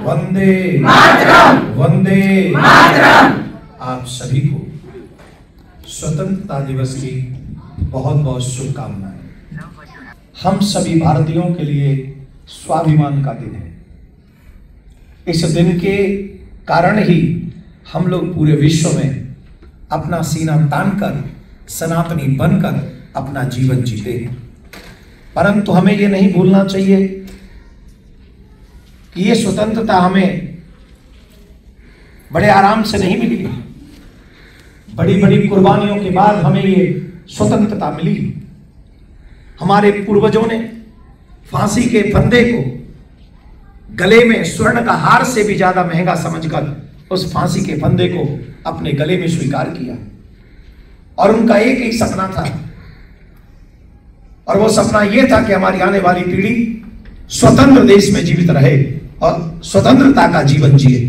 वंदे मातरम, वंदे मातरम। आप सभी को स्वतंत्रता दिवस की बहुत बहुत शुभकामनाएं। हम सभी भारतीयों के लिए स्वाभिमान का दिन है। इस दिन के कारण ही हम लोग पूरे विश्व में अपना सीना तानकर सनातनी बनकर अपना जीवन जीते हैं। परंतु हमें ये नहीं भूलना चाहिए कि ये स्वतंत्रता हमें बड़े आराम से नहीं मिली है। बड़ी बड़ी कुर्बानियों के बाद हमें ये स्वतंत्रता मिली। हमारे पूर्वजों ने फांसी के फंदे को गले में स्वर्ण का हार से भी ज्यादा महंगा समझकर उस फांसी के फंदे को अपने गले में स्वीकार किया और उनका एक ही सपना था, और वो सपना यह था कि हमारी आने वाली पीढ़ी स्वतंत्र देश में जीवित रहे और स्वतंत्रता का जीवन जिए,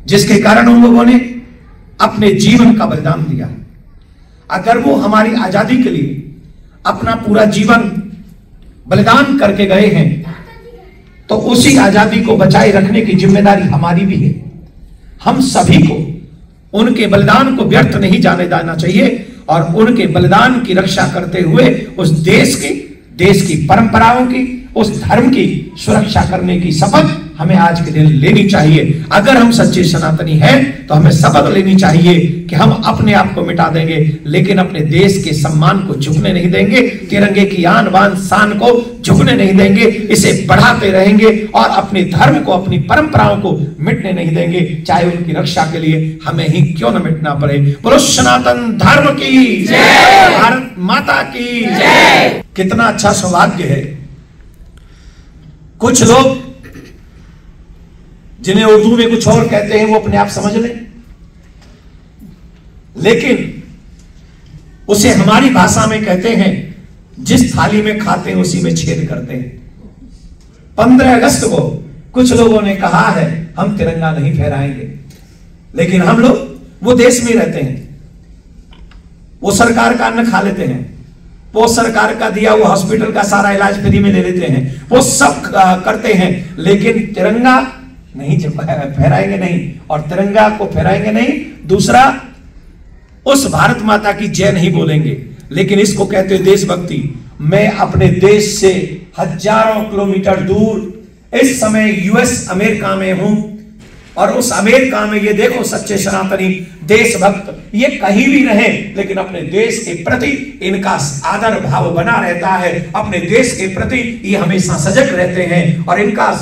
जिसके कारण उन लोगों ने अपने जीवन का बलिदान दिया। अगर वो हमारी आजादी के लिए अपना पूरा जीवन बलिदान करके गए हैं तो उसी आजादी को बचाए रखने की जिम्मेदारी हमारी भी है। हम सभी को उनके बलिदान को व्यर्थ नहीं जाने देना चाहिए और उनके बलिदान की रक्षा करते हुए उस देश की परंपराओं की, उस धर्म की सुरक्षा करने की शपथ हमें आज के दिन लेनी चाहिए। अगर हम सच्चे सनातनी हैं तो हमें शपथ लेनी चाहिए कि हम अपने आप को मिटा देंगे लेकिन अपने देश के सम्मान को झुकने नहीं देंगे, तिरंगे की आन बान शान को झुकने नहीं देंगे, इसे बढ़ाते रहेंगे और अपने धर्म को, अपनी परंपराओं को मिटने नहीं देंगे, चाहे उनकी रक्षा के लिए हमें ही क्यों न मिटना पड़े। बोलो सनातन धर्म की जय, भारत माता की जय। कितना अच्छा सौभाग्य है। कुछ लोग जिन्हें उर्दू में कुछ और कहते हैं वो अपने आप समझ लें, लेकिन उसे हमारी भाषा में कहते हैं जिस थाली में खाते हैं उसी में छेद करते हैं। 15 अगस्त को कुछ लोगों ने कहा है हम तिरंगा नहीं फहराएंगे, लेकिन हम लोग वो देश में रहते हैं, वो सरकार का अन्न खा लेते हैं, वो सरकार का दिया वो हॉस्पिटल का सारा इलाज फ्री में ले लेते हैं, वो सब करते हैं, लेकिन तिरंगा नहीं फहराएंगे नहीं और तिरंगा को फहराएंगे नहीं। दूसरा, उस भारत माता की जय नहीं बोलेंगे, लेकिन इसको कहते हैं देशभक्ति। मैं अपने देश से हजारों किलोमीटर दूर इस समय यूएस अमेरिका में हूं और उस अमेरिका में ये देखो सच्चे सनातनी देशभक्त ये कहीं भी रहे लेकिन अपने देश के प्रति इनका आदर भाव बना रहता है, अपने देश के प्रति ये हमेशा सजग रहते हैं। और इनका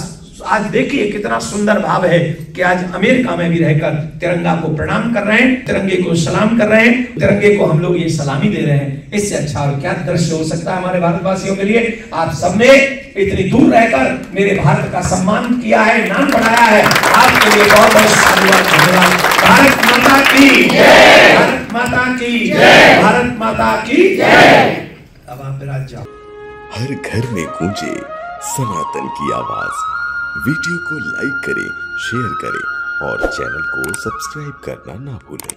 आज देखिए कितना सुंदर भाव है कि आज अमेरिका में भी रहकर तिरंगा को प्रणाम कर रहे हैं, तिरंगे को सलाम कर रहे हैं, तिरंगे को हम लोग ये सलामी दे रहे हैं। इससे अच्छा और क्या दृश्य हो सकता है हमारे भारतवासियों के लिए। आप सबने इतनी दूर रहकर मेरे भारत का सम्मान किया है, नाम बढ़ाया है, आपके लिए बहुत बहुत साधुवाद, धन्यवाद। भारत माता की जय, भारत माता की जय, भारत माता की जय। अब आप विराज जाओ। हर घर में गूंजे सनातन की आवाज। वीडियो को लाइक करें, शेयर करें और चैनल को सब्सक्राइब करना ना भूलें।